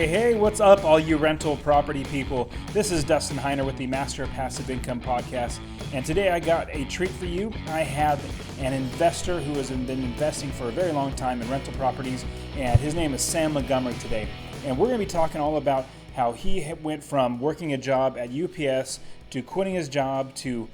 Hey, what's up, all you rental property people? This is Dustin Heiner with the Master of Passive Income podcast, and today I got a treat for you. I have an investor who has been investing for a very long time in rental properties, and his name is Sam Montgomery today. And we're going to be talking all about how he went from working a job at UPS to quitting his job to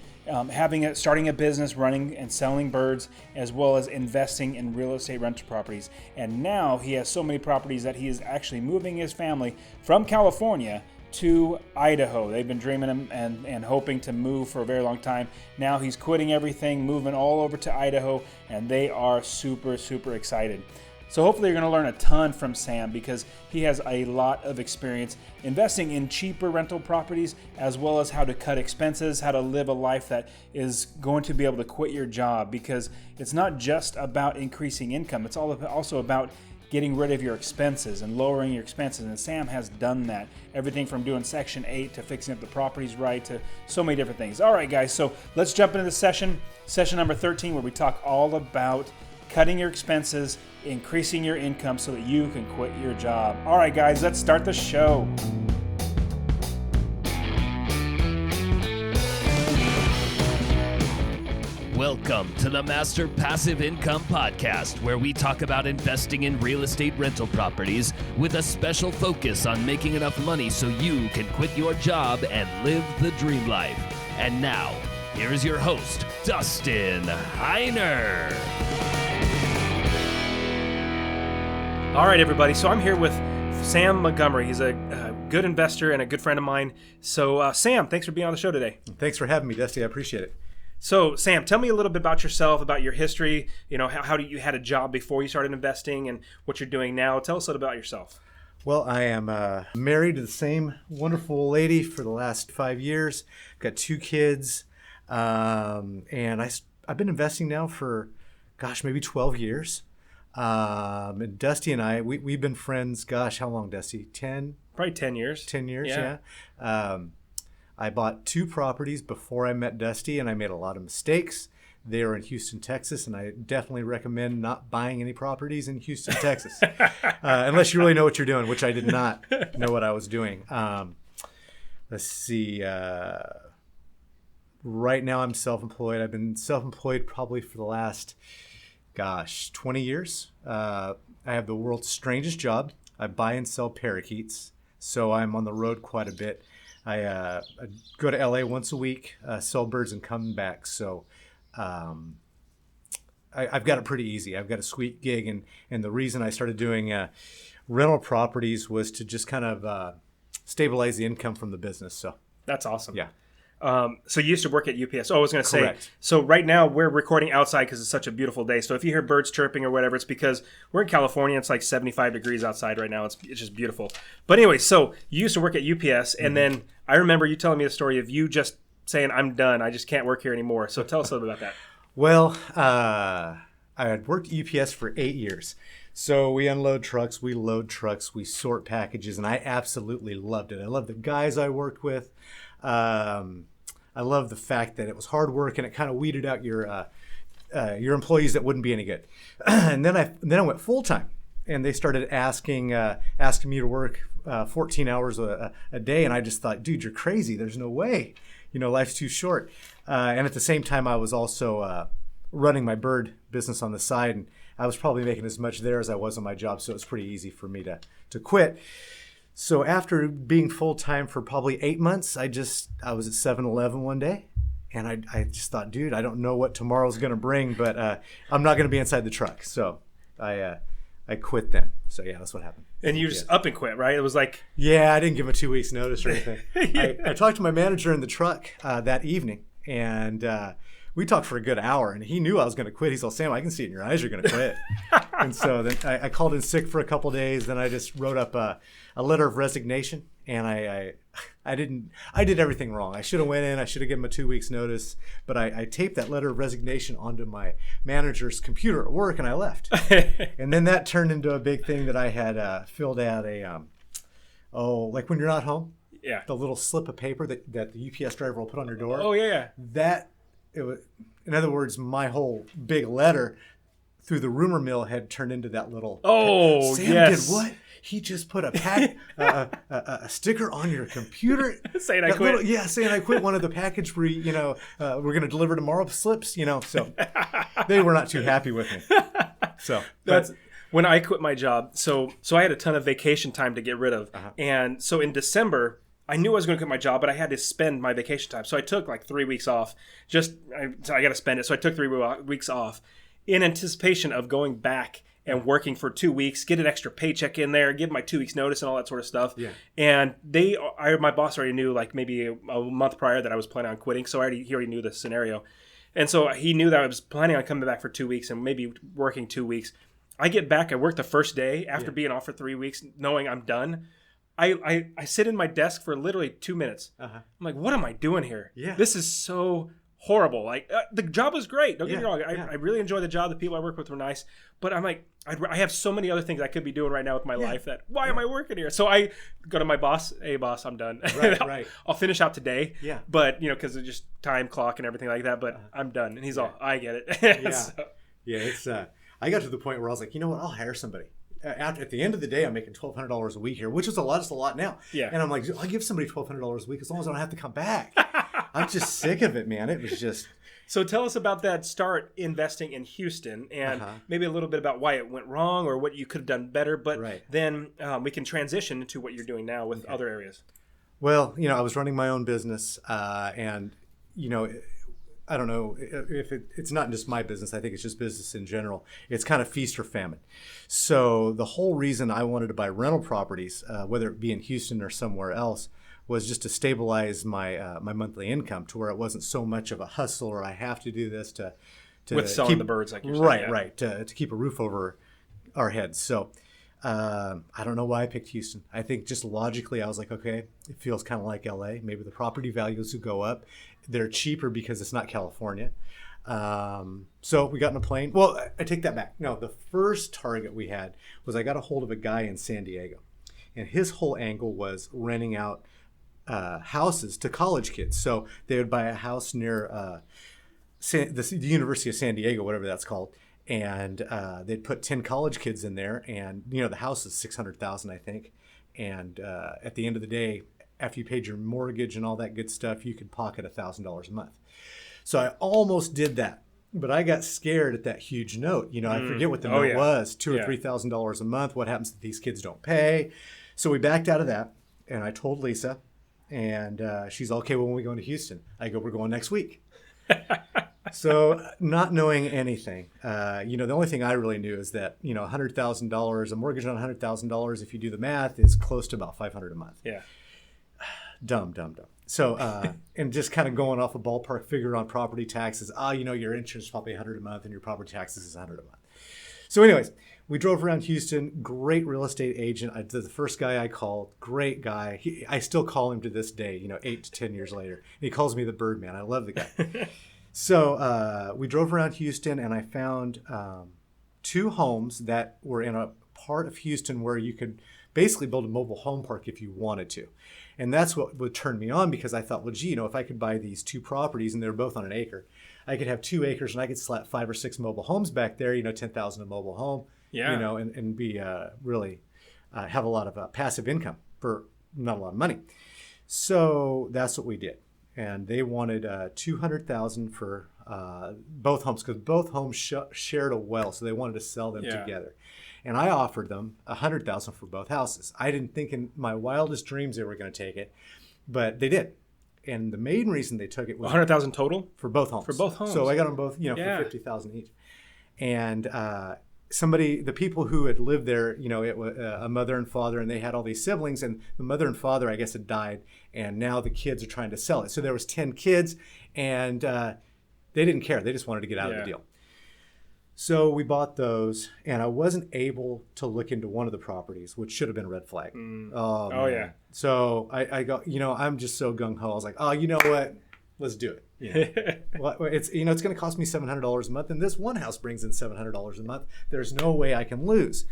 starting a business running and selling birds, as well as investing in real estate rental properties. And now he has so many properties that he is actually moving his family from California to Idaho. They've been dreaming and hoping to move for a very long time. Now he's quitting everything, moving all over to Idaho, and they are super, super excited. So hopefully you're going to learn a ton from Sam because he has a lot of experience investing in cheaper rental properties, as well as how to cut expenses, how to live a life that is going to be able to quit your job, because it's not just about increasing income. It's also about getting rid of your expenses and lowering your expenses. And Sam has done that. Everything from doing Section 8 to fixing up the properties right to so many different things. All right, guys, so let's jump into the session number 13, where we talk all about cutting your expenses, increasing your income so that you can quit your job. All right, guys, let's start the show. Welcome to the Master Passive Income Podcast, where we talk about investing in real estate rental properties with a special focus on making enough money so you can quit your job and live the dream life. And now, here's your host, Dustin Heiner. All right, everybody. So I'm here with Sam Montgomery. He's a good investor and a good friend of mine. So Sam, thanks for being on the show today. Thanks for having me, Dusty. I appreciate it. So Sam, tell me a little bit about yourself, about your history. You know, how you had a job before you started investing and what you're doing now. Tell us a little about yourself. Well, I am married to the same wonderful lady for the last 5 years. Got 2 kids. And I've been investing now for, maybe 12 years. And Dusty and I, we've been friends, how long, Dusty? 10? Probably 10 years. 10 years, yeah. I bought 2 properties before I met Dusty, and I made a lot of mistakes. They are in Houston, Texas, and I definitely recommend not buying any properties in Houston, Texas, unless you really know what you're doing, which I did not know what I was doing. Let's see. Right now I'm self-employed. I've been self-employed probably for the last 20 years. I have the world's strangest job. I buy and sell parakeets, so I'm on the road quite a bit. I go to LA once a week, sell birds, and come back. So I've got it pretty easy. I've got a sweet gig, and the reason I started doing rental properties was to just kind of stabilize the income from the business. So that's awesome. Yeah. So you used to work at UPS. I was going to say, Correct. So right now we're recording outside because it's such a beautiful day. So if you hear birds chirping or whatever, it's because we're in California. It's like 75 degrees outside right now. It's just beautiful. But anyway, so you used to work at UPS, and then I remember you telling me the story of you just saying, "I'm done. I just can't work here anymore." So tell us a little bit about that. Well, I had worked at UPS for 8 years. So we unload trucks, we load trucks, we sort packages, and I absolutely loved it. I loved the guys I worked with. I love the fact that it was hard work and it kind of weeded out your employees that wouldn't be any good. And then I went full time, and they started asking me to work 14 hours a day, and I just thought, dude, you're crazy. There's no way. Life's too short. And at the same time, I was also running my bird business on the side, and I was probably making as much there as I was on my job, so it was pretty easy for me to quit. So after being full-time for probably 8 months, I was at 7-Eleven one day, and I just thought, dude, I don't know what tomorrow's going to bring, but I'm not going to be inside the truck. So I quit then. So yeah, that's what happened. And you just up and quit, right? It was like... Yeah, I didn't give him a 2 weeks notice or anything. Yeah. I talked to my manager in the truck that evening, and we talked for a good hour, and he knew I was going to quit. He's all, "Sam, I can see it in your eyes you're going to quit." And so then I called in sick for a couple of days. Then I just wrote up a letter of resignation, and I did everything wrong. I should have went in. I should have given him a 2 weeks notice, but I taped that letter of resignation onto my manager's computer at work, and I left. And then that turned into a big thing that I had filled out like when you're not home. Yeah. The little slip of paper that the UPS driver will put on your door. Oh yeah. It was, in other words, my whole big letter through the rumor mill had turned into that little. Oh, Sam yes. did what? He just put a sticker on your computer saying I quit. Saying I quit. One of the package we're going to deliver tomorrow slips, so they were not too happy with me. So that's when I quit my job. So I had a ton of vacation time to get rid of. And so in December, I knew I was going to quit my job, but I had to spend my vacation time. So I took like 3 weeks off. I got to spend it. So I took 3 weeks off in anticipation of going back and working for 2 weeks, get an extra paycheck in there, give my 2 weeks notice and all that sort of stuff. Yeah. And my boss already knew like maybe a month prior that I was planning on quitting. So he already knew the scenario. And so he knew that I was planning on coming back for 2 weeks and maybe working 2 weeks. I get back, I work the first day after being off for 3 weeks, knowing I'm done. I sit in my desk for literally 2 minutes. I'm like, what am I doing here? Yeah. This is so horrible. Like the job was great. Don't get me wrong. I really enjoy the job. The people I work with were nice. But I'm like, I have so many other things I could be doing right now with my life that why am I working here? So I go to my boss. Hey, boss, I'm done. Right. I'll finish out today. Yeah. But because of just time clock and everything like that. But I'm done. And he's all, I get it. It's I got to the point where I was like, you know what? I'll hire somebody. At the end of the day, I'm making $1,200 a week here, which is a lot. It's a lot now. Yeah. And I'm like, I'll give somebody $1,200 a week as long as I don't have to come back. I'm just sick of it, man. It was just. So tell us about that start investing in Houston and maybe a little bit about why it went wrong or what you could have done better. But then we can transition into what you're doing now with other areas. Well, I was running my own business and, I don't know if it's not just my business. I think it's just business in general. It's kind of feast or famine. So the whole reason I wanted to buy rental properties, whether it be in Houston or somewhere else, was just to stabilize my my monthly income to where it wasn't so much of a hustle or I have to do this to with selling the birds, like you're saying. Right. To keep a roof over our heads. So I don't know why I picked Houston. I think just logically, I was like, okay, it feels kind of like LA. Maybe the property values will go up. They're cheaper because it's not California. So we got in a plane. Well, I take that back. No, the first target we had was I got a hold of a guy in San Diego. And his whole angle was renting out houses to college kids. So they would buy a house near the University of San Diego, whatever that's called. And they'd put 10 college kids in there. And, the house is $600,000, I think. And at the end of the day, after you paid your mortgage and all that good stuff, you could pocket $1,000 a month. So I almost did that, but I got scared at that huge note. I forget what the note was, $2,000 or $3,000 a month. What happens if these kids don't pay? So we backed out of that, and I told Lisa, and she's okay. When we going to Houston? I go, we're going next week. So not knowing anything, the only thing I really knew is that $100,000, a mortgage on $100,000, if you do the math, is close to about $500 a month. Yeah. Dumb. So, and just kind of going off a ballpark figure on property taxes, your insurance is probably $100 a month and your property taxes is $100 a month. So anyways, we drove around Houston, great real estate agent. The first guy I called, great guy. I still call him to this day, 8 to 10 years later. And he calls me the Birdman. I love the guy. So we drove around Houston and I found 2 homes that were in a part of Houston where you could basically build a mobile home park if you wanted to. And that's what would turn me on because I thought, well, gee, if I could buy these 2 properties and they're both on an acre, I could have 2 acres and I could slap 5 or 6 mobile homes back there, 10,000 a mobile home, and be really have a lot of passive income for not a lot of money. So that's what we did. And they wanted $200,000 for both homes because both homes shared a well. So they wanted to sell them together. And I offered them $100,000 for both houses. I didn't think in my wildest dreams they were going to take it, but they did. And the main reason they took it was $100,000 total for both homes. For both homes. So I got them both, for $50,000 each. And the people who had lived there, it was a mother and father, and they had all these siblings. And the mother and father, I guess, had died, and now the kids are trying to sell it. So there was 10 kids, and they didn't care. They just wanted to get out of the deal. So we bought those, and I wasn't able to look into one of the properties, which should have been a red flag. Oh yeah. So I go, I'm just so gung ho. I was like, oh, you know what? Let's do it. Well, it's it's going to cost me $700 a month, and this one house brings in $700 a month. There's no way I can lose.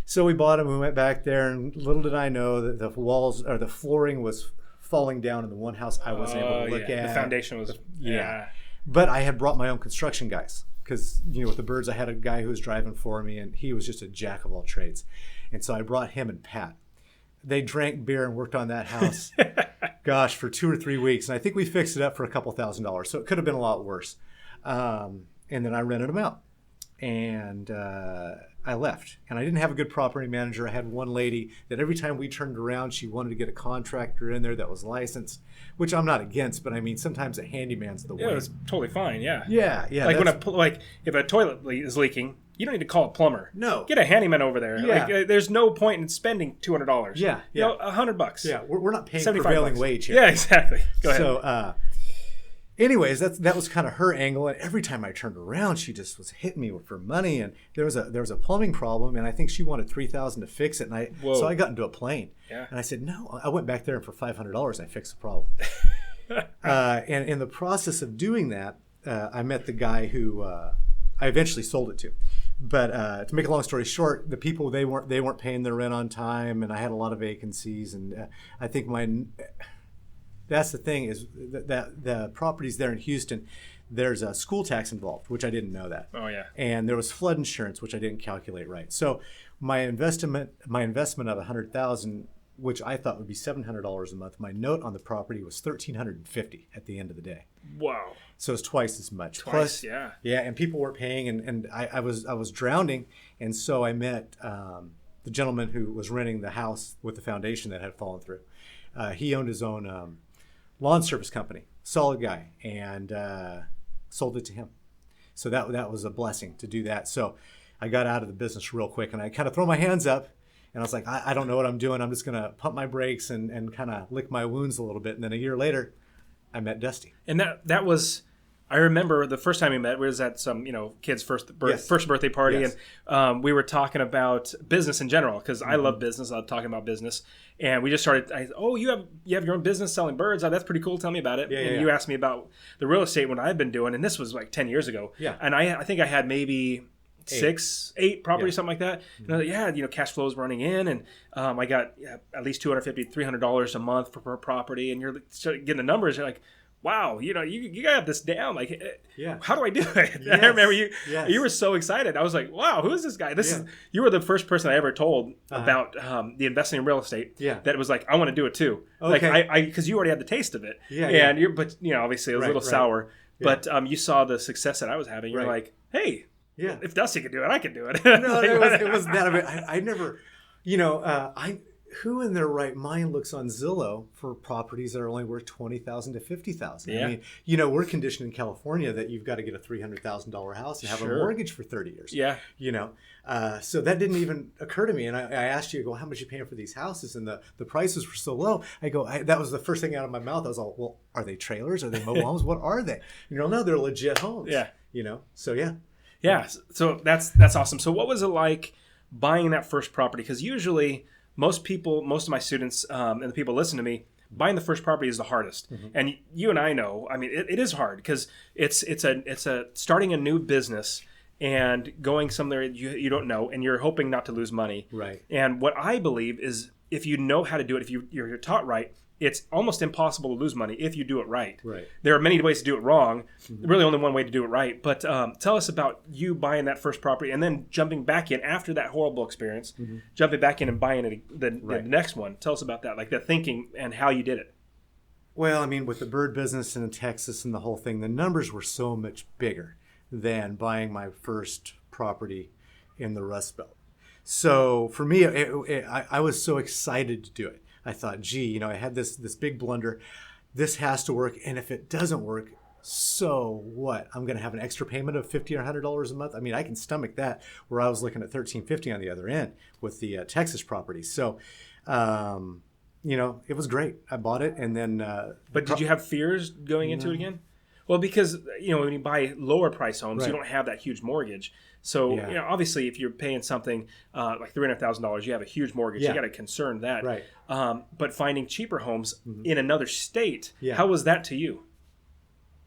So we bought them. We went back there, and little did I know that the walls or the flooring was falling down in the one house I wasn't able to look at. The foundation was But I had brought my own construction guys because, with the birds, I had a guy who was driving for me, and he was just a jack of all trades. And so I brought him and Pat. They drank beer and worked on that house, gosh, for 2 or 3 weeks. And I think we fixed it up for a couple $1,000s. So it could have been a lot worse. And then I rented them out. And I left. And I didn't have a good property manager. I had one lady that every time we turned around, she wanted to get a contractor in there that was licensed, which I'm not against. But I mean, sometimes a handyman's the way. Yeah, it's totally fine. Yeah. Yeah. Like if a toilet is leaking, you don't need to call a plumber. No. Get a handyman over there. Yeah. Like, there's no point in spending $200. Yeah. $100. Yeah. We're not paying $75. prevailing wage here. Yeah, exactly. Go ahead. So, anyways, that was kind of her angle. And every time I turned around, she just was hitting me for money. And there was a plumbing problem, and I think she wanted $3,000 to fix it. And so I got into a plane. Yeah. And I said no. I went back there, and for $500, I fixed the problem. And in the process of doing that, I met the guy who I eventually sold it to. But to make a long story short, the people they weren't paying their rent on time, and I had a lot of vacancies. And I think that's the thing is that the properties there in Houston, there's a school tax involved, which I didn't know that. Oh yeah. And there was flood insurance, which I didn't calculate right. So my investment of $100,000, which I thought would be $700 a month, my note on the property was $1,350 at the end of the day. Wow. So it's twice as much. Plus, yeah, and people weren't paying, and I was drowning, and so I met the gentleman who was renting the house with the foundation that had fallen through. He owned his own lawn service company, solid guy, and sold it to him. So that was a blessing to do that. So I got out of the business real quick, and I kind of throw my hands up, and I was like, I don't know what I'm doing. I'm just going to pump my brakes and kind of lick my wounds a little bit. And then a year later, I met Dusty. And that was, I remember the first time we met was at some kid's first birthday party, yes. And we were talking about business in general because I love business. I was talking about business, and we just started. You have your own business selling birds. Oh, that's pretty cool. Tell me about it. And you asked me about the real estate what I've been doing, and this was like 10 years ago. Yeah, and I think I had maybe 8 properties, something like that. And I was cash flows running in, and I got at least $250, $300 a month per property, and you're getting the numbers. You're like, wow, you got this down. Like, how do I do it? Yes. I remember you were so excited. I was like, wow, who is this guy? You were the first person I ever told about the investing in real estate. Yeah. That was like, I want to do it too. Okay. Like because you already had the taste of it. Yeah. And but obviously it was a little sour. Yeah. But you saw the success that I was having. You're like, hey, if Dusty could do it, I could do it. No, it was that. I never, who in their right mind looks on Zillow for properties that are only worth $20,000 to $50,000? Yeah. I mean, we're conditioned in California that you've got to get a $300,000 house and have a mortgage for 30 years. Yeah. So that didn't even occur to me. And I asked you, how much are you paying for these houses? And the prices were so low. That was the first thing out of my mouth. I was all, well, are they trailers? Are they mobile homes? What are they? No, they're legit homes. Yeah. So yeah. Yeah. So that's awesome. So what was it like buying that first property? Because usually most of my students and the people listen to me, buying the first property is the hardest. Mm-hmm. And you and I know, I mean, it is hard because it's a starting a new business and going somewhere you don't know, and you're hoping not to lose money. Right. And what I believe is if you know how to do it, if you're taught right, it's almost impossible to lose money if you do it right. Right. There are many ways to do it wrong. Mm-hmm. Really only one way to do it right. But tell us about you buying that first property and then jumping back in after that horrible experience, jumping back in and buying it the next one. Tell us about that, like the thinking and how you did it. Well, I mean, with the bird business in Texas and the whole thing, the numbers were so much bigger than buying my first property in the Rust Belt. So for me, I was so excited to do it. I thought, gee, I had this big blunder. This has to work. And if it doesn't work, so what? I'm going to have an extra payment of $50 or $100 a month. I mean, I can stomach that, where I was looking at $1,350 on the other end with the Texas properties. So, it was great. I bought it. And then. But did you have fears going into it again? Well, because, when you buy lower price homes, you don't have that huge mortgage. So, obviously, if you're paying something like $300,000, you have a huge mortgage. You got to concern that. Right. But finding cheaper homes in another state, how was that to you?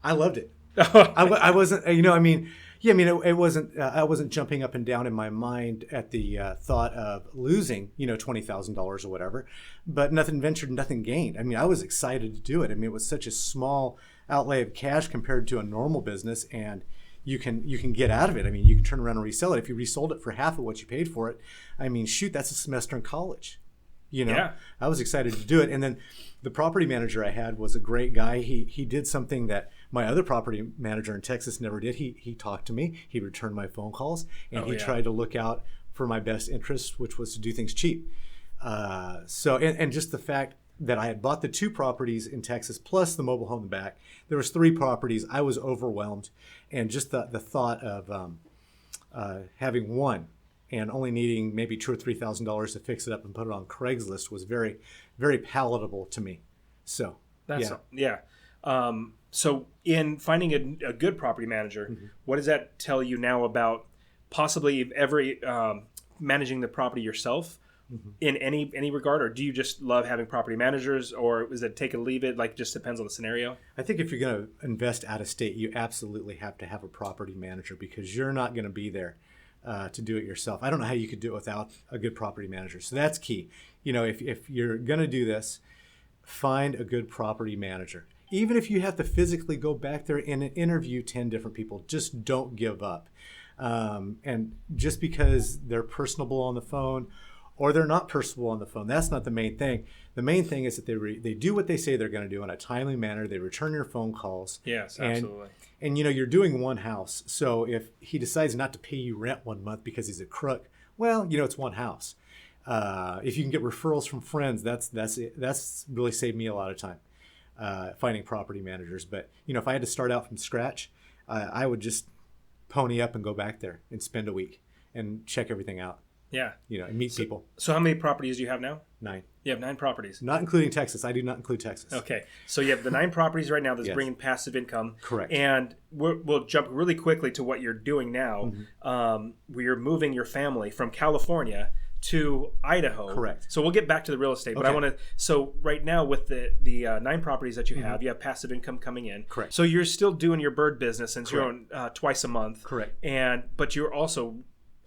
I loved it. I wasn't, it wasn't, I wasn't jumping up and down in my mind at the thought of losing, $20,000 or whatever, but nothing ventured, nothing gained. I mean, I was excited to do it. I mean, it was such a small outlay of cash compared to a normal business, and you can get out of it. I mean, you can turn around and resell it. If you resold it for half of what you paid for it, I mean, shoot, that's a semester in college. Yeah. I was excited to do it. And then the property manager I had was a great guy. He did something that my other property manager in Texas never did. He talked to me. He returned my phone calls, and he tried to look out for my best interest, which was to do things cheap. And just the fact that I had bought the 2 properties in Texas plus the mobile home in the back, there was 3 properties. I was overwhelmed, and just the thought of having one and only needing maybe $2,000 or $3,000 to fix it up and put it on Craigslist was very, very palatable to me. So so in finding a good property manager, what does that tell you now about possibly managing the property yourself in any regard, or do you just love having property managers, or is it take it or leave it? Like, just depends on the scenario. I think if you're going to invest out of state, you absolutely have to have a property manager, because you're not going to be there to do it yourself. I don't know how you could do it without a good property manager. So that's key. If you're going to do this, find a good property manager. Even if you have to physically go back there and interview 10 different people, just don't give up. And just because they're personable on the phone or they're not personable on the phone, that's not the main thing. The main thing is that they do what they say they're going to do in a timely manner. They return your phone calls. Yes, absolutely. And you're doing one house. So if he decides not to pay you rent 1 month because he's a crook, well, it's one house. If you can get referrals from friends, that's really saved me a lot of time finding property managers. But if I had to start out from scratch, I would just pony up and go back there and spend a week and check everything out. Yeah. And meet people. So how many properties do you have now? 9. You have 9 properties. Not including Texas. I do not include Texas. Okay. So you have the 9 properties right now that's bringing passive income. Correct. And we'll jump really quickly to what you're doing now. Where you're moving your family from California to Idaho. Correct. So we'll get back to the real estate, but I want to. So right now with the 9 properties that you have passive income coming in. Correct. So you're still doing your bird business since you're on twice a month. Correct. But you're also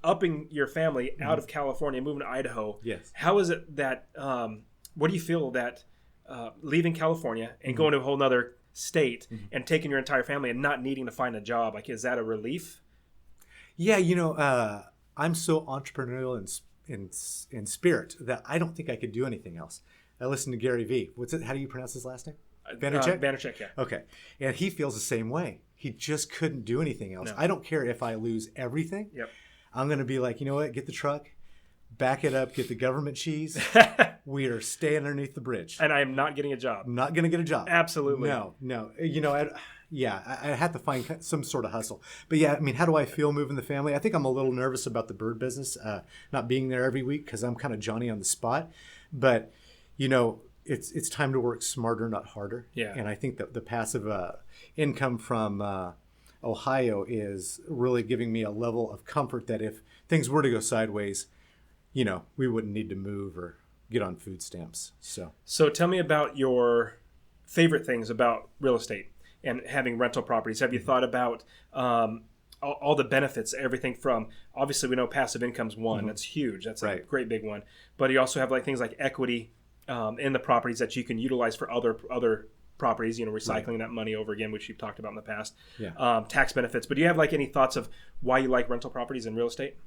upping your family out of California, moving to Idaho. Yes. How is it that? What do you feel that leaving California and going to a whole nother state and taking your entire family and not needing to find a job? Like, is that a relief? Yeah, I'm so entrepreneurial in spirit that I don't think I could do anything else. I listen to Gary Vee. How do you pronounce his last name? Vaynerchuk? Vaynerchuk, yeah. Okay. And he feels the same way. He just couldn't do anything else. No. I don't care if I lose everything. Yep. I'm going to be like, you know what? Get the truck, back it up, get the government cheese. We are staying underneath the bridge. And I am not getting a job. I'm not going to get a job. Absolutely. No. I had to find some sort of hustle. But yeah, I mean, how do I feel moving the family? I think I'm a little nervous about the bird business, not being there every week because I'm kind of Johnny on the spot. But, it's time to work smarter, not harder. Yeah. And I think that the passive income from Ohio is really giving me a level of comfort that if things were to go sideways, we wouldn't need to move or get on food stamps. So tell me about your favorite things about real estate and having rental properties. Have you thought about all the benefits, everything from, obviously we know passive income's one, that's huge. That's a great big one. But you also have things like equity in the properties that you can utilize for other properties, recycling that money over again, which you've talked about in the past. Yeah. Tax benefits. But do you have any thoughts of why you like rental properties in real estate?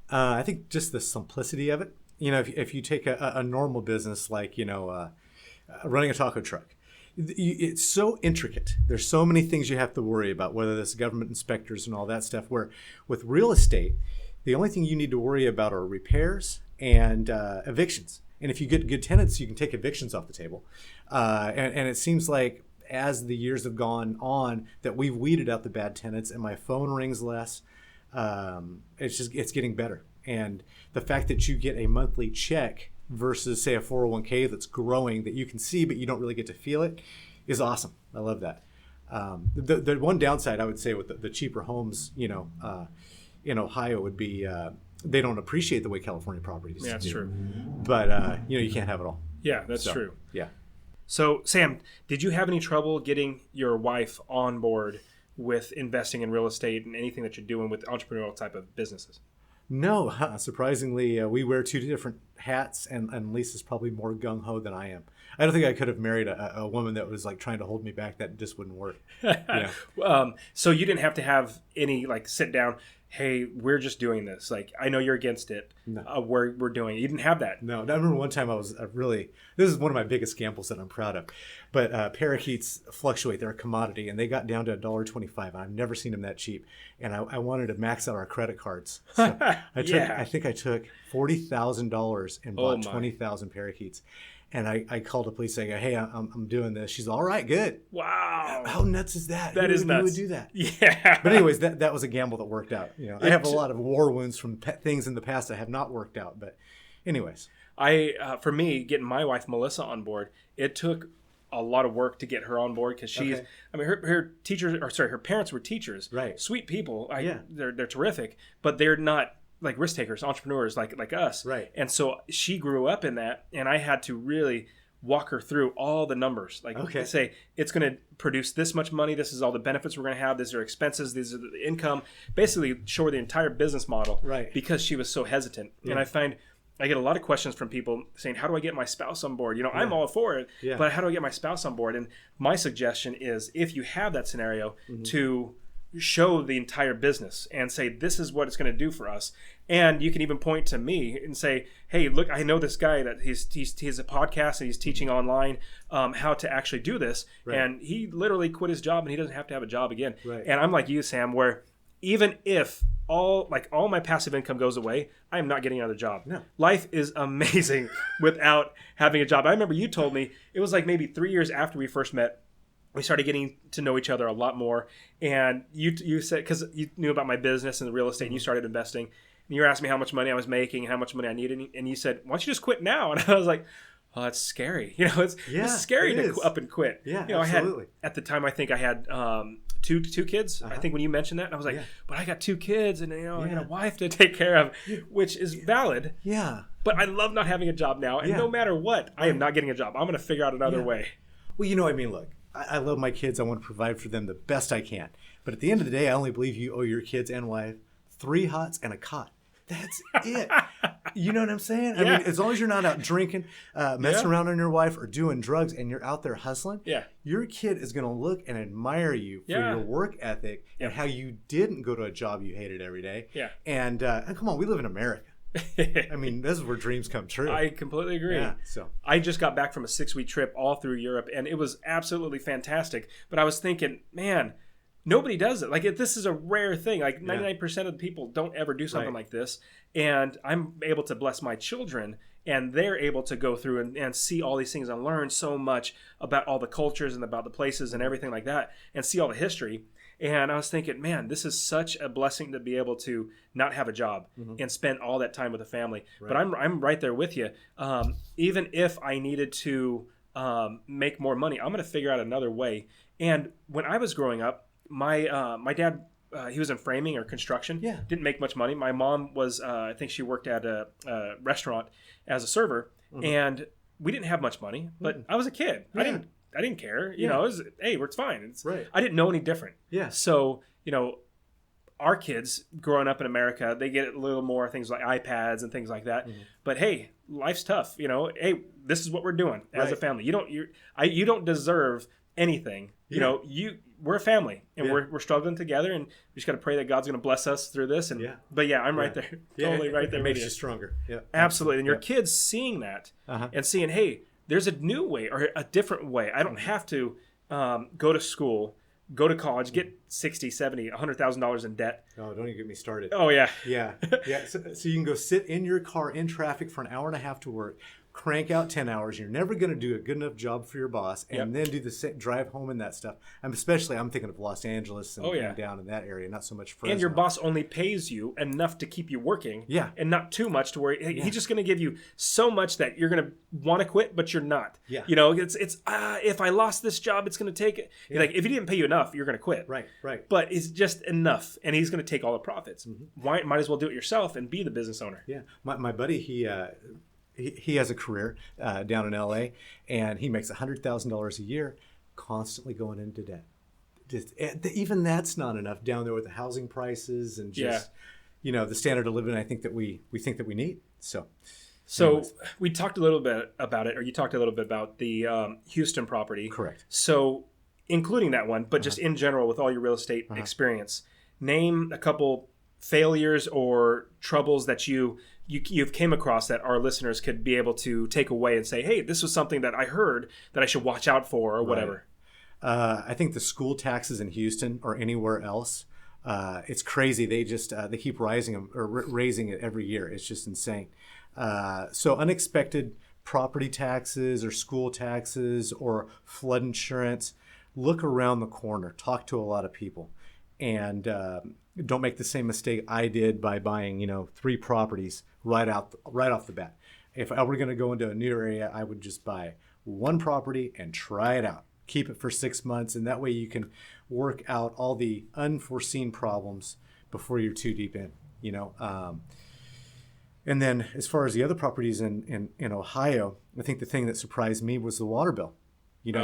I think just the simplicity of it. If you take a normal business like, running a taco truck, it's so intricate. There's so many things you have to worry about, whether that's government inspectors and all that stuff, where with real estate, the only thing you need to worry about are repairs and evictions. And if you get good tenants, you can take evictions off the table. And it seems like as the years have gone on that we've weeded out the bad tenants and my phone rings less. It's getting better. And the fact that you get a monthly check versus say a 401k that's growing that you can see but you don't really get to feel it is awesome. I love that. The one downside I would say with the cheaper homes, in Ohio would be they don't appreciate the way California properties do. Yeah, that's true. But you can't have it all. Yeah, that's true. Yeah. So Sam, did you have any trouble getting your wife on board with investing in real estate and anything that you're doing with entrepreneurial type of businesses? No, surprisingly, we wear two different hats, and Lisa's probably more gung-ho than I am. I don't think I could have married a woman that was like trying to hold me back. That just wouldn't work. Yeah. So you didn't have to have any like sit down. Hey, we're just doing this. Like, I know you're against it. No. We're doing it. You didn't have that. No, I remember one time I was this is one of my biggest gambles that I'm proud of. But parakeets fluctuate. They're a commodity, and they got down to $1.25. I've never seen them that cheap. And I wanted to max out our credit cards. So I think I took $40,000 and bought 20,000 parakeets. And I called the police saying, hey, I'm doing this. She's all right, good. Wow. How nuts is that? That is nuts. Who would do that? Yeah. But anyways, that was a gamble that worked out. You know, I have a lot of war wounds from things in the past that have not worked out. But anyways. For me, getting my wife, Melissa, on board, it took a lot of work to get her on board because she's, I mean, her parents were teachers. Right. Sweet people. They're terrific, but they're not like risk takers, entrepreneurs like us. Right. And so she grew up in that, and I had to really walk her through all the numbers. Like, say, it's going to produce this much money. This is all the benefits we're going to have. These are expenses. These are the income. Basically, show her the entire business model. Right. Because she was so hesitant. Yeah. And I find I get a lot of questions from people saying, how do I get my spouse on board? You know, I'm all for it, but how do I get my spouse on board? And my suggestion is, if you have that scenario, to show the entire business and say, this is what it's going to do for us. And you can even point to me and say, hey, look, I know this guy that he's a podcast and he's teaching online how to actually do this. Right. And he literally quit his job and he doesn't have to have a job again. Right. And I'm like you, Sam, where even if all my passive income goes away, I am not getting another job. No. Life is amazing without having a job. I remember you told me it was like maybe 3 years after we first met, we started getting to know each other a lot more. And you said, because you knew about my business and the real estate, and you started investing. And you were asking me how much money I was making and how much money I needed. And you said, why don't you just quit now? And I was like, oh, that's scary. You know, it's scary to up and quit. Yeah, you know, absolutely. At the time, I think I had two kids. I think when you mentioned that, I was like, but I got 2 kids and, you know, I got a wife to take care of, which is valid. Yeah. But I love not having a job now. And no matter what, I am not getting a job. I'm going to figure out another way. Well, you know, I mean, look, I love my kids. I want to provide for them the best I can. But at the end of the day, I only believe you owe your kids and wife 3 hots and a cot. That's it. You know what I'm saying? I mean, as long as you're not out drinking, messing around on your wife, or doing drugs, and you're out there hustling, your kid is going to look and admire you for your work ethic and how you didn't go to a job you hated every day. Yeah. And come on, we live in America. I mean, this is where dreams come true. I completely agree. Yeah, so I just got back from a 6-week trip all through Europe, and it was absolutely fantastic. But I was thinking, man, nobody does it. Like, this is a rare thing. Like 99% of the people don't ever do something like this. And I'm able to bless my children, and they're able to go through and see all these things and learn so much about all the cultures and about the places and everything like that, and see all the history. And I was thinking, man, this is such a blessing to be able to not have a job and spend all that time with a family. Right. But I'm right there with you. Even if I needed to make more money, I'm going to figure out another way. And when I was growing up, my dad, he was in framing or construction. Yeah. Didn't make much money. My mom was, I think she worked at a restaurant as a server, and we didn't have much money. But I was a kid. Yeah. I didn't care. You know, it was, hey, it's fine. It's, I didn't know any different. Yeah. So, you know, our kids growing up in America, they get a little more things like iPads and things like that. But hey, life's tough. You know, hey, this is what we're doing as a family. You don't deserve anything. You know, we're a family, and we're struggling together, and we just got to pray that God's going to bless us through this. And but I'm right there, totally right there. It makes you stronger. Yeah, absolutely. And your kids seeing that and seeing, hey, there's a new way or a different way. I don't have to go to school, go to college, get $60,000, $70,000, $100,000 in debt. Oh, don't even get me started. Oh, yeah. Yeah. So you can go sit in your car in traffic for an hour and a half to work, crank out 10 hours. You're never going to do a good enough job for your boss, and then do the drive home and that stuff. I'm thinking of Los Angeles and down in that area, not so much Fresno. And your boss only pays you enough to keep you working, and not too much to where he's just going to give you so much that you're going to want to quit, but you're not. Yeah. You know, it's if I lost this job, it's going to take it. Like, if he didn't pay you enough, you're going to quit. Right. But it's just enough, and he's going to take all the profits. Might as well do it yourself and be the business owner. Yeah. My buddy, he has a career down in LA, and he makes $100,000 a year, constantly going into debt. Even that's not enough down there with the housing prices and just the standard of living I think that we think that we need. So anyways. We talked a little bit about it, or you talked a little bit about the Houston property. Correct. So including that one, but just in general with all your real estate experience, name a couple failures or troubles that you've came across that our listeners could be able to take away and say, hey, this was something that I heard that I should watch out for or whatever. I think the school taxes in Houston or anywhere else, it's crazy. They just they keep raising it every year. It's just insane. So unexpected property taxes or school taxes or flood insurance, look around the corner, talk to a lot of people, and don't make the same mistake I did by buying 3 properties right off the bat. If I were going to go into a new area, I would just buy 1 property and try it out. Keep it for 6 months, and that way you can work out all the unforeseen problems before you're too deep in. And then as far as the other properties in Ohio, I think the thing that surprised me was the water bill. You'll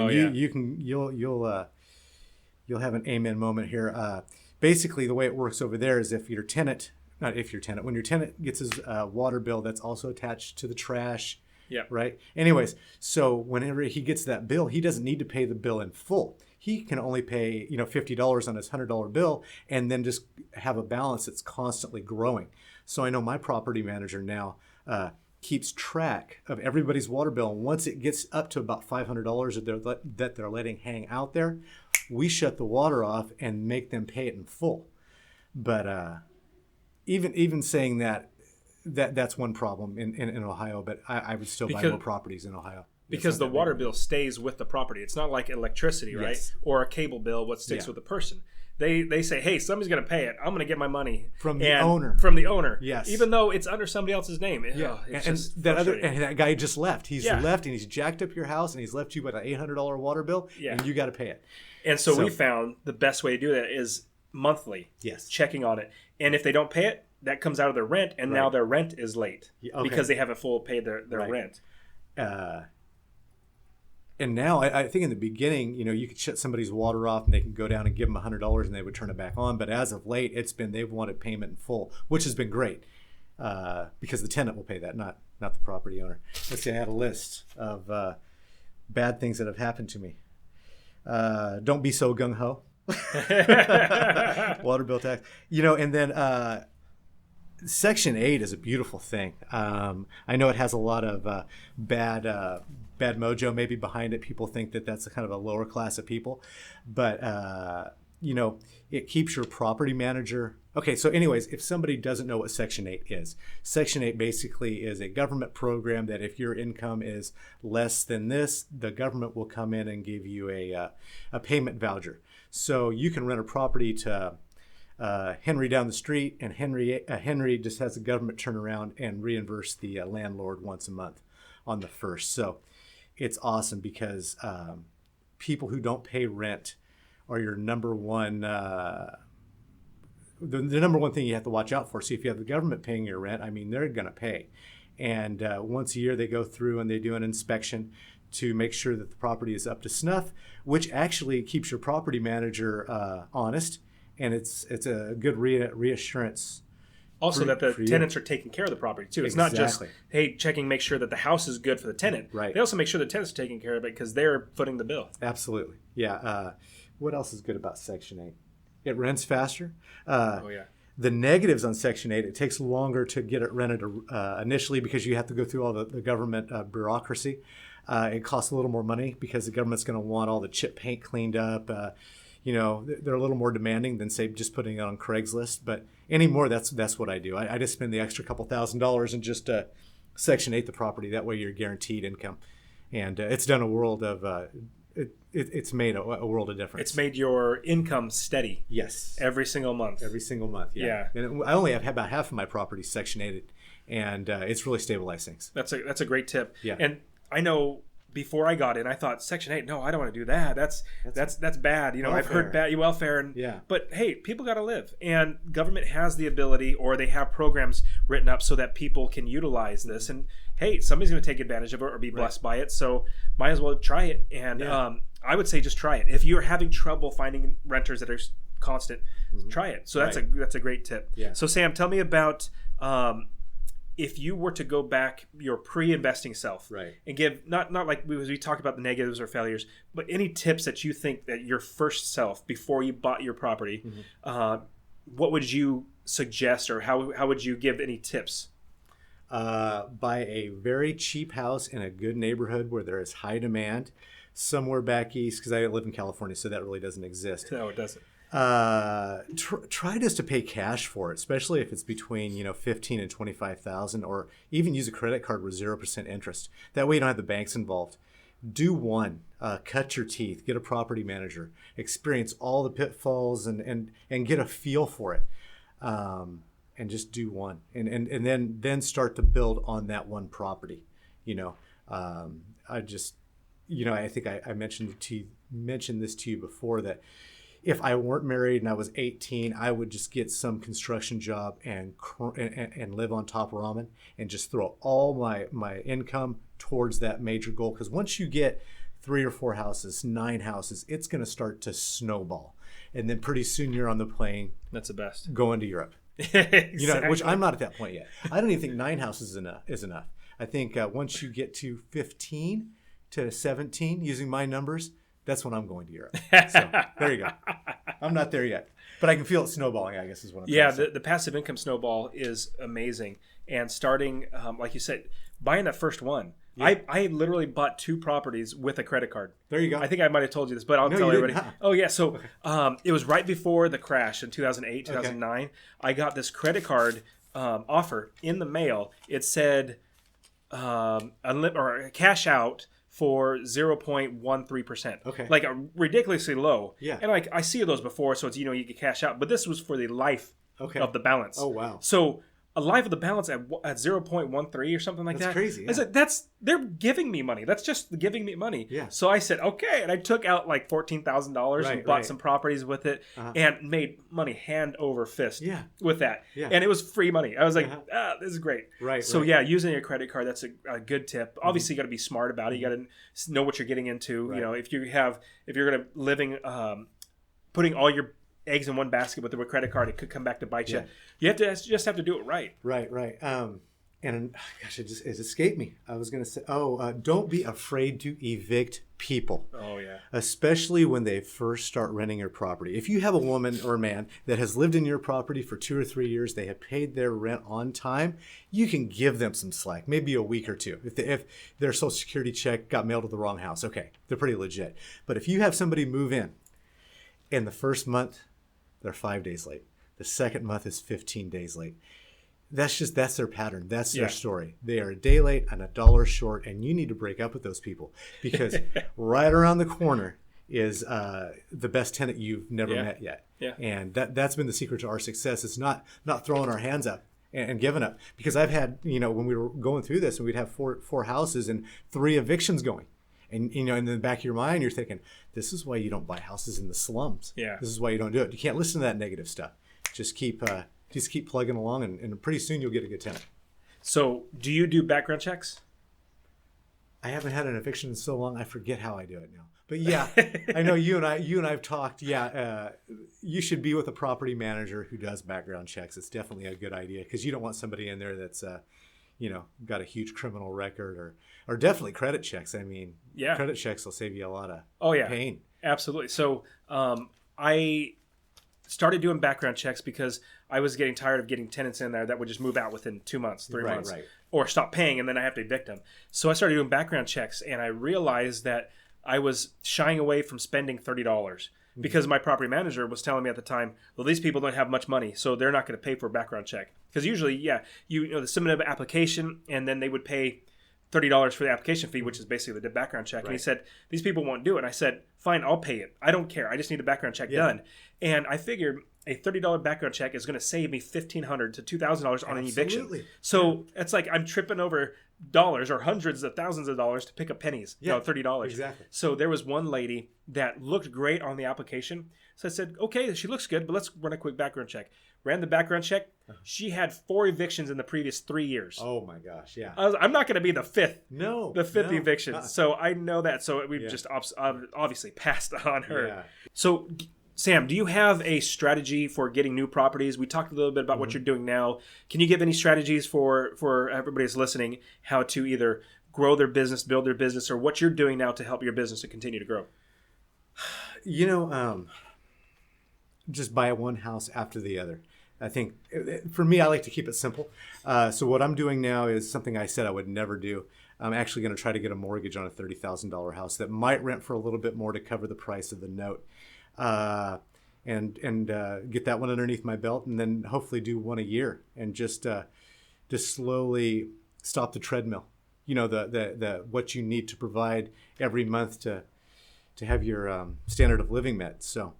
have an amen moment here. Basically, the way it works over there is when your tenant gets his water bill, that's also attached to the trash. Yeah. Right. Anyways, so whenever he gets that bill, he doesn't need to pay the bill in full. He can only pay $50 on his $100 bill, and then just have a balance that's constantly growing. So I know my property manager now keeps track of everybody's water bill. And once it gets up to about $500 that they're letting hang out there, we shut the water off and make them pay it in full. But even saying that's one problem in Ohio, but I would still buy more properties in Ohio. Because the water bill stays with the property. It's not like electricity, right? Yes. Or a cable bill, what sticks with the person. They say, hey, somebody's going to pay it. I'm going to get my money from the owner. From the owner. Yes. Even though it's under somebody else's name. Yeah. And that guy just left. He's left, and he's jacked up your house, and he's left you with an $800 water bill, and you got to pay it. And so we found the best way to do that is monthly. Yes. Checking on it. And if they don't pay it, that comes out of their rent, and now their rent is late because they haven't paid their rent. And now I think in the beginning, you could shut somebody's water off and they can go down and give them $100 and they would turn it back on. But as of late, they've wanted payment in full, which has been great because the tenant will pay that, not the property owner. Let's see, I had a list of bad things that have happened to me. Don't be so gung-ho. Water bill tax. And then Section 8 is a beautiful thing. I know it has a lot of bad mojo maybe behind it. People think that that's a kind of a lower class of people. But, it keeps your property manager. Okay, so anyways, if somebody doesn't know what Section 8 is, Section 8 basically is a government program that if your income is less than this, the government will come in and give you a payment voucher. So you can rent a property to Henry down the street, and Henry just has the government turn around and reimburse the landlord once a month on the 1st. So it's awesome because people who don't pay rent are your number one the number one thing you have to watch out for. See, if you have the government paying your rent, they're going to pay. And once a year they go through and they do an inspection to make sure that the property is up to snuff, which actually keeps your property manager honest. And it's a good reassurance. Also, that the tenants are taking care of the property, too. It's not just, hey, make sure that the house is good for the tenant. Right. They also make sure the tenants are taking care of it because they're footing the bill. Absolutely. Yeah. What else is good about Section 8? It rents faster. The negatives on Section 8, it takes longer to get it rented initially because you have to go through all the government bureaucracy. It costs a little more money because the government's going to want all the chip paint cleaned up. They're a little more demanding than, say, just putting it on Craigslist. But anymore, that's what I do. I just spend the extra couple $1,000s and just Section 8 the property. That way you're guaranteed income. And it's done a world of it's made a world of difference. It's made your income steady. Yes. Every single month. Every single month, yeah. And I only have about half of my property Section 8, and it's really stabilized things. That's a great tip. Yeah. And I know before I got in, I thought Section 8, no, I don't want to do that. That's bad. Welfare. I've heard bad welfare. And, yeah. But hey, people got to live. And government has the ability, or they have programs written up so that people can utilize this. And hey, somebody's going to take advantage of it or be blessed by it. So might as well try it. And I would say just try it. If you're having trouble finding renters that are constant, try it. So that's a great tip. Yeah. So Sam, tell me about if you were to go back your pre-investing self, Right. and give not like we talked about the negatives or failures, but any tips that you think that your first self before you bought your property, what would you suggest, or how would you give any tips? Buy a very cheap house in a good neighborhood where there is high demand, somewhere back east, because I live in California, so that really doesn't exist. No, it doesn't. Try just to pay cash for it, especially if it's between 15 and 25,000, or even use a credit card with 0% interest. That way you don't have the banks involved. Do one, cut your teeth, get a property manager, experience all the pitfalls, and get a feel for it, and just do one, and then start to build on that one property. I just, I think I mentioned this to you before, that if I weren't married and I was 18, I would just get some construction job and live on top of ramen and just throw all my income towards that major goal. Because once you get 3 or 4 houses, 9 houses, it's going to start to snowball. And then pretty soon you're on the plane. That's the best. Going to Europe. Exactly. Which I'm not at that point yet. I don't even think 9 houses is enough. I think once you get to 15 to 17, using my numbers, that's when I'm going to Europe. So there you go. I'm not there yet, but I can feel it snowballing, I guess is what I'm Yeah, saying. the passive income snowball is amazing. And starting, like you said, buying that first one. Yeah. I literally bought 2 properties with a credit card. There you go. I think I might have told you this, but I'll tell everybody. Oh, yeah. So it was right before the crash in 2008, 2009. Okay. I got this credit card offer in the mail. It said cash out for 0.13%. Okay. Like a ridiculously low. Yeah. And like I see those before, so it's you get cash out, but this was for the life of the balance. Oh wow. So a life of the balance at 0.13 or something like that. That's crazy. Yeah. I said, they're giving me money. That's just giving me money. Yeah. So I said, okay, and I took out like $14,000 and bought some properties with it, and made money hand over fist with that. Yeah. And it was free money. I was like, this is great. Right. So yeah, using a credit card, that's a good tip. Obviously, you got to be smart about it. You got to know what you're getting into. Right. If you're going to putting all your eggs in one basket with a credit card, it could come back to bite you. You just have to do it right. Right. And gosh, it escaped me. I was going to say, don't be afraid to evict people. Oh yeah. Especially when they first start renting your property. If you have a woman or a man that has lived in your property for 2 or 3 years, they have paid their rent on time, you can give them some slack, maybe a week or 2. If their social security check got mailed to the wrong house, okay, they're pretty legit. But if you have somebody move in the first month, they're 5 days late. The second month is 15 days late. That's their pattern. That's their story. They are a day late and $1 short, and you need to break up with those people, because right around the corner is the best tenant you've never met yet. Yeah. And that's been the secret to our success. It's not throwing our hands up and giving up. Because I've had, when we were going through this, and we'd have four houses and 3 evictions going. And, in the back of your mind, you're thinking, this is why you don't buy houses in the slums. Yeah. This is why you don't do it. You can't listen to that negative stuff. Just keep plugging along, and pretty soon you'll get a good tenant. So do you do background checks? I haven't had an eviction in so long, I forget how I do it now. But yeah, I know you and I have talked. Yeah, you should be with a property manager who does background checks. It's definitely a good idea, because you don't want somebody in there that's got a huge criminal record, or definitely credit checks. I mean, credit checks will save you a lot of pain. Absolutely. So I started doing background checks because I was getting tired of getting tenants in there that would just move out within 2 months, 3 months, or stop paying, and then I have to evict them. So I started doing background checks, and I realized that I was shying away from spending $30 because my property manager was telling me at the time, well, these people don't have much money, so they're not going to pay for a background check. Because usually, they submit an application, and then they would pay $30 for the application fee, which is basically the background check. Right. And he said, these people won't do it. And I said, fine, I'll pay it. I don't care. I just need a background check done. And I figured a $30 background check is going to save me $1,500 to $2,000 on an eviction. So it's like I'm tripping over dollars or hundreds of thousands of dollars to pick up pennies. $30. Exactly. So there was one lady that looked great on the application. So I said, okay, she looks good, but let's run a quick background check. Ran the background check. She had 4 evictions in the previous 3 years. Oh my gosh, yeah. I'm not going to be the fifth. No. The fifth eviction. So I know that. So we've just obviously passed on her. Yeah. So Sam, do you have a strategy for getting new properties? We talked a little bit about what you're doing now. Can you give any strategies for everybody that's listening, how to either grow their business, build their business, or what you're doing now to help your business to continue to grow? Just buy one house after the other. I think for me, I like to keep it simple. So what I'm doing now is something I said I would never do. I'm actually going to try to get a mortgage on a $30,000 house that might rent for a little bit more to cover the price of the note. And get that one underneath my belt, and then hopefully do one a year, and just slowly stop the treadmill. The what you need to provide every month to have your standard of living met. So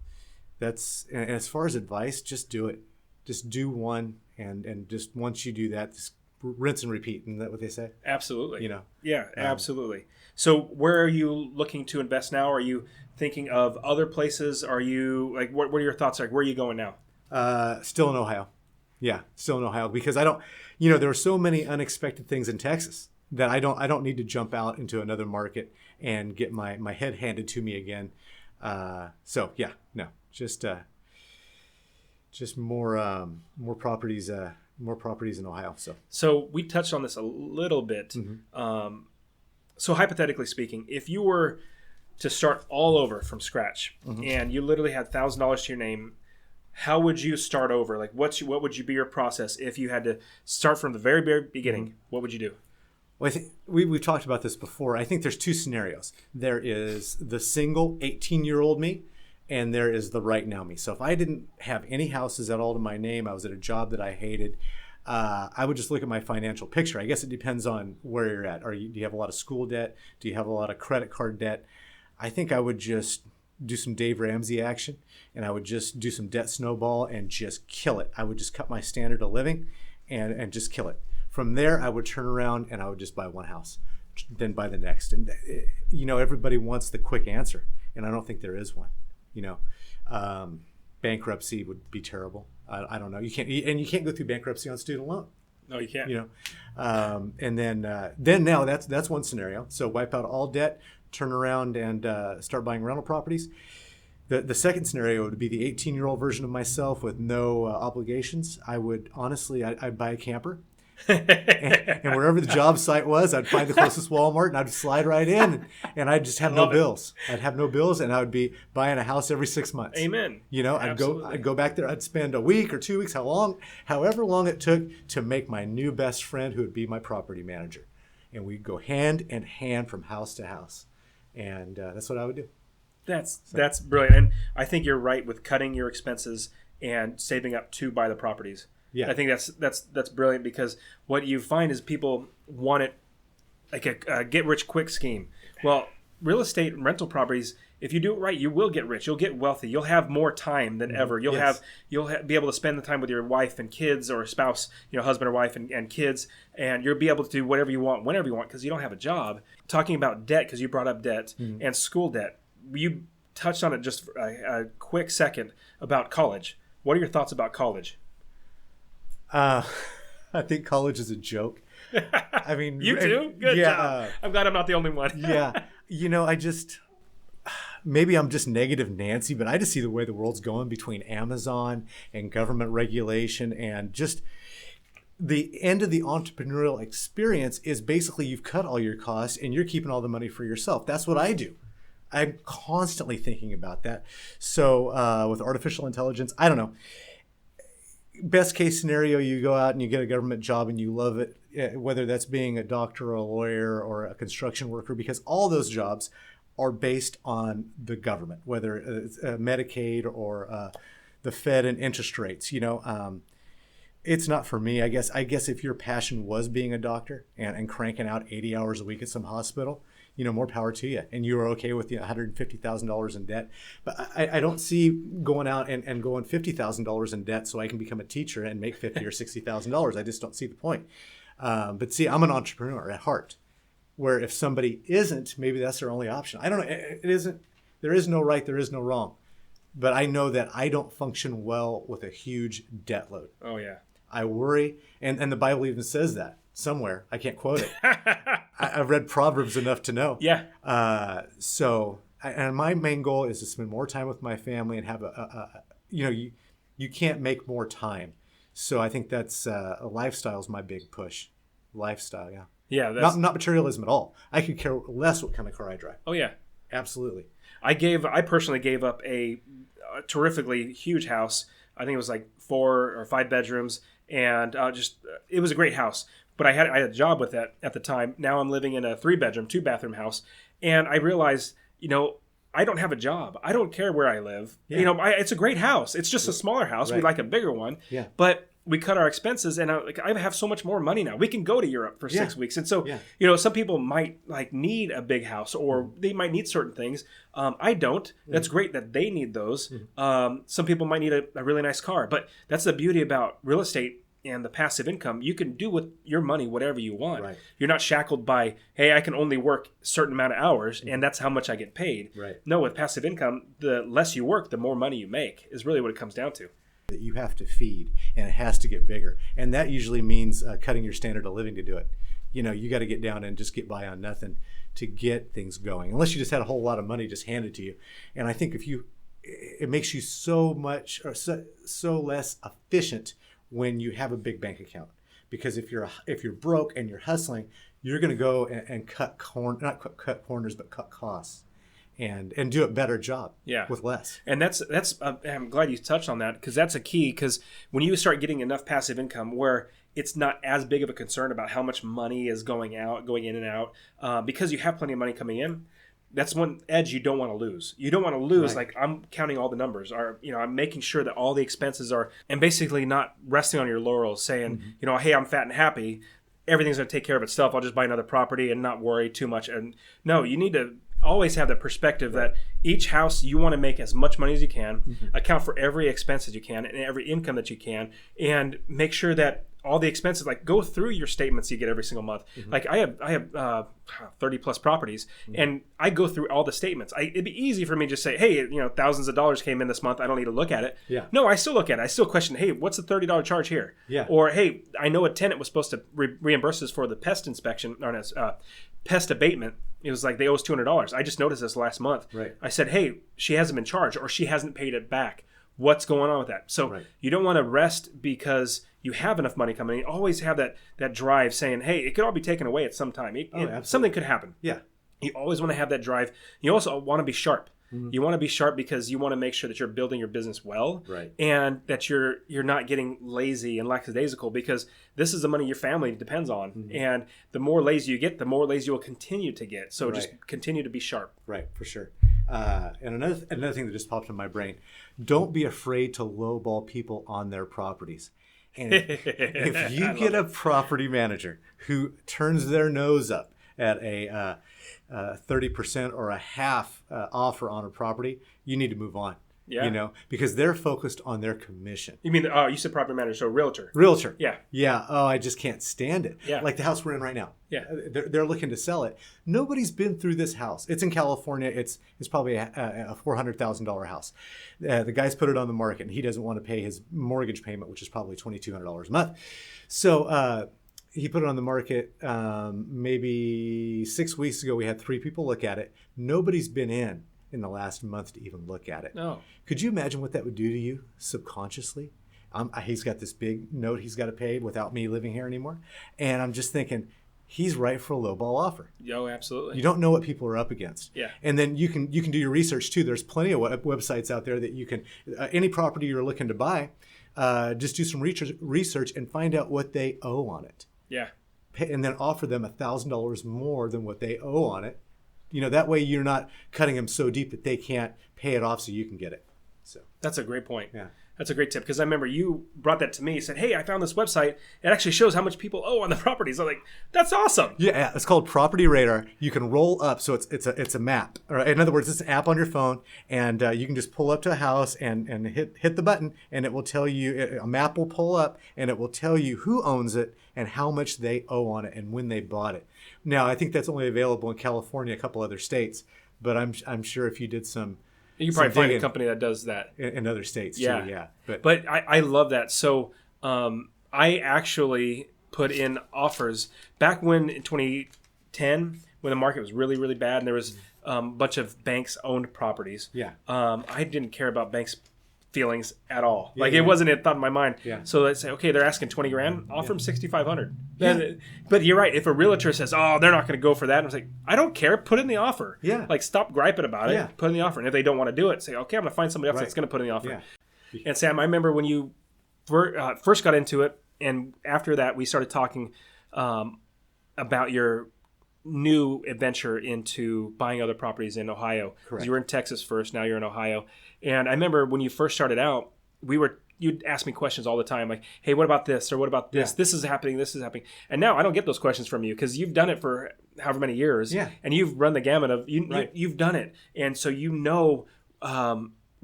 that's, and as far as advice, just do it. Just do one, and just once you do that, just rinse and repeat. Isn't that what they say? Absolutely. Yeah, absolutely. So where are you looking to invest now? Are you thinking of other places? Are you like, what are your thoughts? Like, where are you going now? Still in Ohio. Yeah, still in Ohio, because I don't, there are so many unexpected things in Texas that I don't need to jump out into another market and get my head handed to me again. So yeah, no, just more properties in Ohio. So we touched on this a little bit. So hypothetically speaking, if you were to start all over from scratch, and you literally had $1,000 to your name, how would you start over? Like, what would you be your process if you had to start from the very, very beginning? What would you do? Well, I think we've talked about this before. I think there's two scenarios. There is the single 18-year-old me, and there is the right now me. So if I didn't have any houses at all to my name, I was at a job that I hated, I would just look at my financial picture. I guess it depends on where you're at. Do you have a lot of school debt? Do you have a lot of credit card debt? I think I would just do some Dave Ramsey action, and I would just do some debt snowball and just kill it. I would just cut my standard of living and just kill it. From there, I would turn around and I would just buy one house, then buy the next. And, everybody wants the quick answer, and I don't think there is one. Bankruptcy would be terrible. I don't know. You can't go through bankruptcy on student loan. No, you can't. And then now that's one scenario. So wipe out all debt, turn around and start buying rental properties. The second scenario would be the 18-year-old version of myself with no obligations. I would honestly, I'd buy a camper. and wherever the job site was, I'd find the closest Walmart, and I'd slide right in, and I'd just have no bills. I'd have no bills, and I would be buying a house every 6 months. Amen. I'd go back there. I'd spend a week or 2 weeks, however long it took to make my new best friend, who would be my property manager, and we'd go hand in hand from house to house, and that's what I would do. That's brilliant, and I think you're right with cutting your expenses and saving up to buy the properties. Yeah, I think that's brilliant, because what you find is people want it like a get rich quick scheme. Well, real estate and rental properties, if you do it right, you will get rich. You'll get wealthy. You'll have more time than ever. You'll be able to spend the time with your wife and kids, or spouse, husband or wife and kids, and you'll be able to do whatever you want whenever you want, because you don't have a job. Talking about debt, because you brought up debt and school debt, you touched on it just for a quick second about college. What are your thoughts about college? I think college is a joke. I mean, you too? Good job. I'm glad I'm not the only one. Yeah. Maybe I'm just negative Nancy, but I just see the way the world's going between Amazon and government regulation, and just the end of the entrepreneurial experience is basically you've cut all your costs and you're keeping all the money for yourself. That's what I do. I'm constantly thinking about that. So with artificial intelligence, I don't know. Best case scenario, you go out and you get a government job and you love it, whether that's being a doctor or a lawyer or a construction worker, because all those jobs are based on the government, whether it's Medicaid or the Fed and interest rates. It's not for me. I guess if your passion was being a doctor and cranking out 80 hours a week at some hospital, more power to you, and you are okay with $150,000 in debt. But I don't see going out and going $50,000 in debt so I can become a teacher and make $50,000 or $60,000. I just don't see the point. But see, I'm an entrepreneur at heart, where if somebody isn't, maybe that's their only option. I don't know. It isn't. There is no right. There is no wrong. But I know that I don't function well with a huge debt load. Oh yeah. I worry, and the Bible even says that somewhere. I can't quote it. I've read Proverbs enough to know. Yeah. So and my main goal is to spend more time with my family and have you can't make more time. So I think that's a lifestyle is my big push. Lifestyle, yeah. Yeah, that's Not materialism at all. I could care less what kind of car I drive. Oh yeah. Absolutely. I personally gave up a terrifically huge house. I think it was like 4 or 5 bedrooms, and it was a great house. But I had a job with that at the time. Now I'm living in a 3-bedroom, 2-bathroom house, and I realized, I don't have a job. I don't care where I live. Yeah. It's a great house. It's just a smaller house. Right. We like a bigger one. Yeah. But we cut our expenses, and I have so much more money now. We can go to Europe for 6 weeks, and so some people might need a big house, or they might need certain things. I don't. That's great that they need those. Some people might need a really nice car, but that's the beauty about real estate and the passive income. You can do with your money whatever you want. Right. You're not shackled by, hey, I can only work a certain amount of hours, and that's how much I get paid. Right. No, with passive income, the less you work, the more money you make is really what it comes down to. That you have to feed, and it has to get bigger, and that usually means cutting your standard of living to do it. You got to get down and just get by on nothing to get things going, unless you just had a whole lot of money just handed to you. And I think it makes you so much or so less efficient when you have a big bank account, because if you're broke and you're hustling, you're going to go and cut corners, but cut costs. And do a better job with less. And that's I'm glad you touched on that, because that's a key. Because when you start getting enough passive income where it's not as big of a concern about how much money is going in and out, because you have plenty of money coming in, that's one edge you don't want to lose. You don't want to lose, right. Like I'm counting all the numbers, or I'm making sure that all the expenses are, and basically not resting on your laurels, saying, hey, I'm fat and happy, everything's going to take care of itself. I'll just buy another property and not worry too much. And no, you need to always have the perspective that each house you want to make as much money as you can, account for every expense that you can and every income that you can, and make sure that all the expenses, like go through your statements you get every single month. Like I have 30 plus properties, and I go through all the statements. It'd be easy for me to just say, hey, thousands of dollars came in this month, I don't need to look at it. Yeah. No, I still look at it. I still question, hey, what's the $30 charge here? Yeah. Or hey, I know a tenant was supposed to reimburse us for the pest inspection, or pest abatement. It was like they owe us $200. I just noticed this last month. Right. I said, hey, she hasn't been charged, or she hasn't paid it back. What's going on with that? So you don't want to rest because you have enough money coming in. You always have that drive saying, hey, it could all be taken away at some time. Something could happen. Yeah. You always want to have that drive. You also want to be sharp. You want to be sharp because you want to make sure that you're building your business well, and that you're not getting lazy and lackadaisical, because this is the money your family depends on. And the more lazy you get, the more lazy you will continue to get. So just continue to be sharp. Right, for sure. And another thing that just popped in my brain: don't be afraid to lowball people on their properties. And if you get a property manager who turns their nose up at a 30% or a half offer on a property, you need to move on. Yeah. Because they're focused on their commission. You mean, you said property manager, so realtor. Realtor. Yeah. Yeah. Oh, I just can't stand it. Yeah. Like the house we're in right now. Yeah. They're looking to sell it. Nobody's been through this house. It's in California. It's probably a $400,000 house. The guy's put it on the market, and he doesn't want to pay his mortgage payment, which is probably $2,200 a month. So, he put it on the market maybe 6 weeks ago. We had 3 people look at it. Nobody's been in the last month to even look at it. No. Could you imagine what that would do to you subconsciously? He's got this big note he's got to pay without me living here anymore. And I'm just thinking, he's right for a lowball offer. Oh, absolutely. You don't know what people are up against. Yeah. And then you can do your research too. There's plenty of websites out there that you can, any property you're looking to buy, just do some research and find out what they owe on it. Yeah. And then offer them $1,000 more than what they owe on it. That way you're not cutting them so deep that they can't pay it off so you can get it. So that's a great point. Yeah. That's a great tip, because I remember you brought that to me. You said, hey, I found this website. It actually shows how much people owe on the properties. I'm like, that's awesome. Yeah, it's called Property Radar. You can roll up, so it's a map. Or in other words, it's an app on your phone, and you can just pull up to a house and hit the button, and it will tell you, a map will pull up, and it will tell you who owns it and how much they owe on it and when they bought it. Now, I think that's only available in California, a couple other states, but I'm sure if you did some... You probably find a company that does that in other states too. Yeah, but I love that. So I actually put in offers back when in 2010, when the market was really, really bad, and there was bunch of banks owned properties. Yeah. I didn't care about banks' feelings at all. Yeah, like yeah. it wasn't a thought in my mind. Yeah. So let's say, okay, they're asking 20 grand, offer them 6,500. Yeah. But you're right. If a realtor says, oh, they're not going to go for that, and I was like, I don't care. Put in the offer. Yeah. Like stop griping about it. Yeah. Put in the offer. And if they don't want to do it, say, okay, I'm going to find somebody else that's going to put in the offer. Yeah. And Sam, I remember when you first got into it, and after that, we started talking about your new adventure into buying other properties in Ohio. Correct. You were in Texas first, now you're in Ohio. And I remember when you first started out, you'd ask me questions all the time, like, hey, what about this? Or what about this? Yeah. This is happening, this is happening. And now I don't get those questions from you because you've done it for however many years. Yeah. And you've run the gamut of, Right. you've done it. And so you know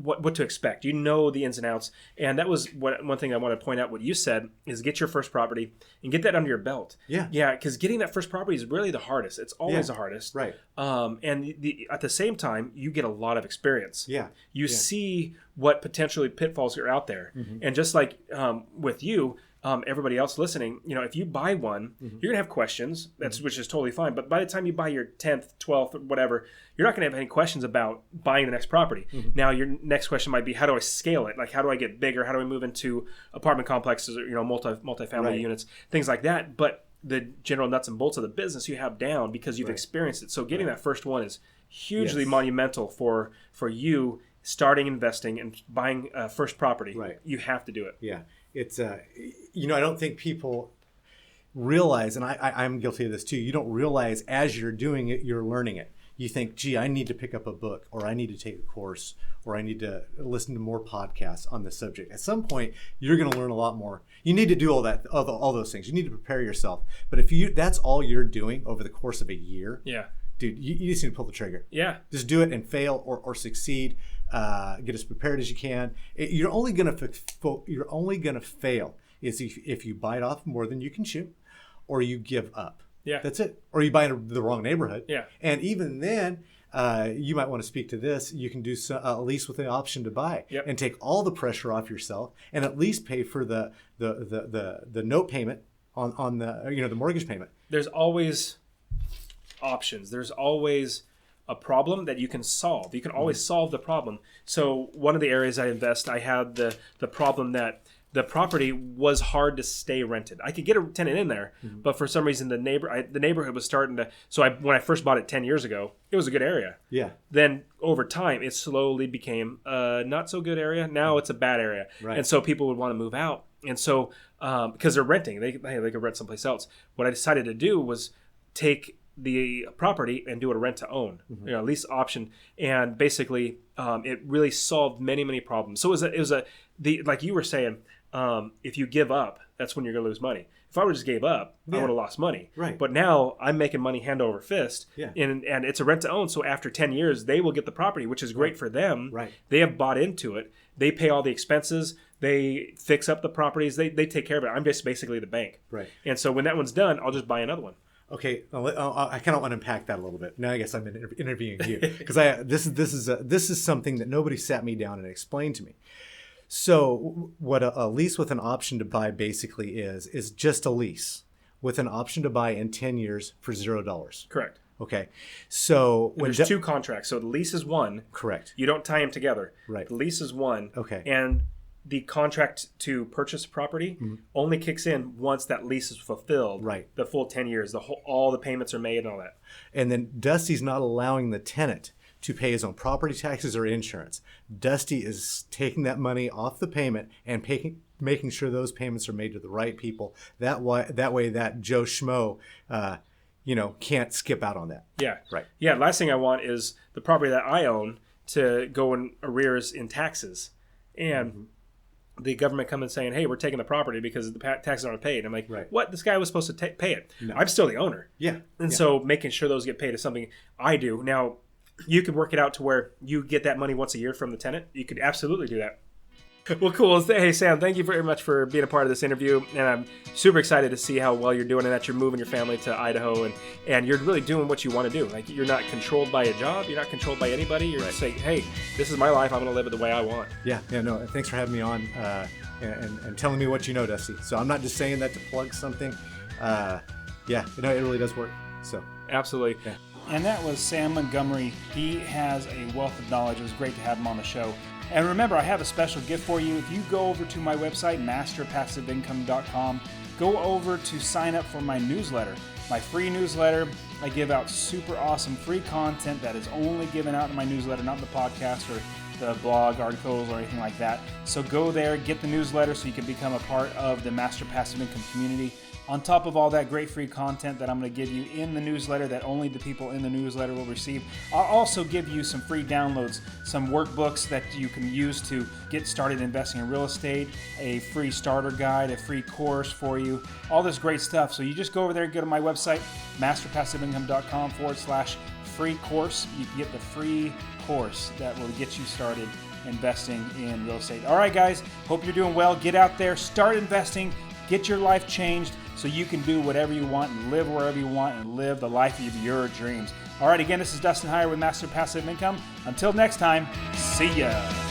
what to expect. You know the ins and outs. And that was one thing I want to point out what you said is get your first property and get that under your belt. Yeah. Yeah, because getting that first property is really the hardest. It's always the hardest. Right. And at the same time, you get a lot of experience. Yeah. You see what potentially pitfalls are out there. Mm-hmm. And just like with you, everybody else listening, if you buy one, you're going to have questions, which is totally fine. But by the time you buy your 10th, 12th, or whatever, you're not going to have any questions about buying the next property. Now, your next question might be, how do I scale it? Like, how do I get bigger? How do I move into apartment complexes or, multifamily units, things like that. But the general nuts and bolts of the business you have down because you've experienced it. So getting that first one is hugely monumental for you starting investing and buying first property. Right. You have to do it. Yeah. It's, I don't think people realize, and I'm guilty of this too, you don't realize as you're doing it, you're learning it. You think, gee, I need to pick up a book, or I need to take a course, or I need to listen to more podcasts on this subject. At some point, you're going to learn a lot more. You need to do all those things. You need to prepare yourself. But if that's all you're doing over the course of a year, dude, you just need to pull the trigger. Yeah. Just do it and fail or succeed. Get as prepared as you can. You're only gonna fail is if you bite off more than you can chew, or you give up. Yeah. That's it. Or you buy in the wrong neighborhood. Yeah. And even then, you might want to speak to this. You can do a lease with the option to buy, and take all the pressure off yourself, and at least pay for the note payment on the mortgage payment. There's always options. There's always a problem that you can solve. You can always solve the problem. So one of the areas I invest, I had the problem that the property was hard to stay rented. I could get a tenant in there, but for some reason the neighborhood was starting to. So when I first bought it 10 years ago, it was a good area. Yeah. Then over time, it slowly became a not so good area. Now it's a bad area, Right. and so people would want to move out. And so because they're renting, they could rent someplace else. What I decided to do was take the property and do a rent to own, lease option, and basically it really solved many problems. So it was like you were saying, if you give up, that's when you're going to lose money. If I would just gave up, I would have lost money. Right. But now I'm making money hand over fist, Yeah. and it's a rent to own. So after 10 years, they will get the property, which is great for them. Right. They have bought into it. They pay all the expenses. They fix up the properties. They take care of it. I'm just basically the bank. Right. And so when that one's done, I'll just buy another one. Okay, I kind of want to unpack that a little bit. Now I guess I'm interviewing you because this is something that nobody sat me down and explained to me. So what a lease with an option to buy basically is just a lease with an option to buy in 10 years for $0. Correct. Okay, so There's two contracts. So the lease is one. Correct. You don't tie them together. Right. The lease is one. Okay. And the contract to purchase property only kicks in once that lease is fulfilled. Right. The full 10 years. All the payments are made and all that. And then Dusty's not allowing the tenant to pay his own property taxes or insurance. Dusty is taking that money off the payment and making sure those payments are made to the right people. That way that Joe Schmo, can't skip out on that. Yeah. Right. Yeah. Last thing I want is the property that I own to go in arrears in taxes. And the government come and saying, hey, we're taking the property because the taxes aren't paid. I'm like, Right. What? This guy was supposed to pay it. No. I'm still the owner. Yeah. And so making sure those get paid is something I do. Now, you could work it out to where you get that money once a year from the tenant. You could absolutely do that. Well, cool. Hey, Sam, thank you very much for being a part of this interview. And I'm super excited to see how well you're doing and that you're moving your family to Idaho and you're really doing what you want to do. Like, you're not controlled by a job. You're not controlled by anybody. You're just saying, hey, this is my life. I'm going to live it the way I want. Yeah. No, thanks for having me on and telling me what you know, Dusty. So I'm not just saying that to plug something. It really does work. So Absolutely. Yeah. And that was Sam Montgomery. He has a wealth of knowledge. It was great to have him on the show. And remember, I have a special gift for you. If you go over to my website, masterpassiveincome.com, go over to sign up for my newsletter. My free newsletter. I give out super awesome free content that is only given out in my newsletter, not in the podcast or the blog articles or anything like that. So go there, get the newsletter so you can become a part of the Master Passive Income community. On top of all that great free content that I'm going to give you in the newsletter that only the people in the newsletter will receive, I'll also give you some free downloads, some workbooks that you can use to get started investing in real estate, a free starter guide, a free course for you, all this great stuff. So you just go over there, go to my website, masterpassiveincome.com/free course. You can get the free course that will get you started investing in real estate. All right, guys, hope you're doing well. Get out there, start investing, get your life changed so you can do whatever you want and live wherever you want and live the life of your dreams. All right, again, this is Dustin Heyer with Master Passive Income. Until next time, see ya.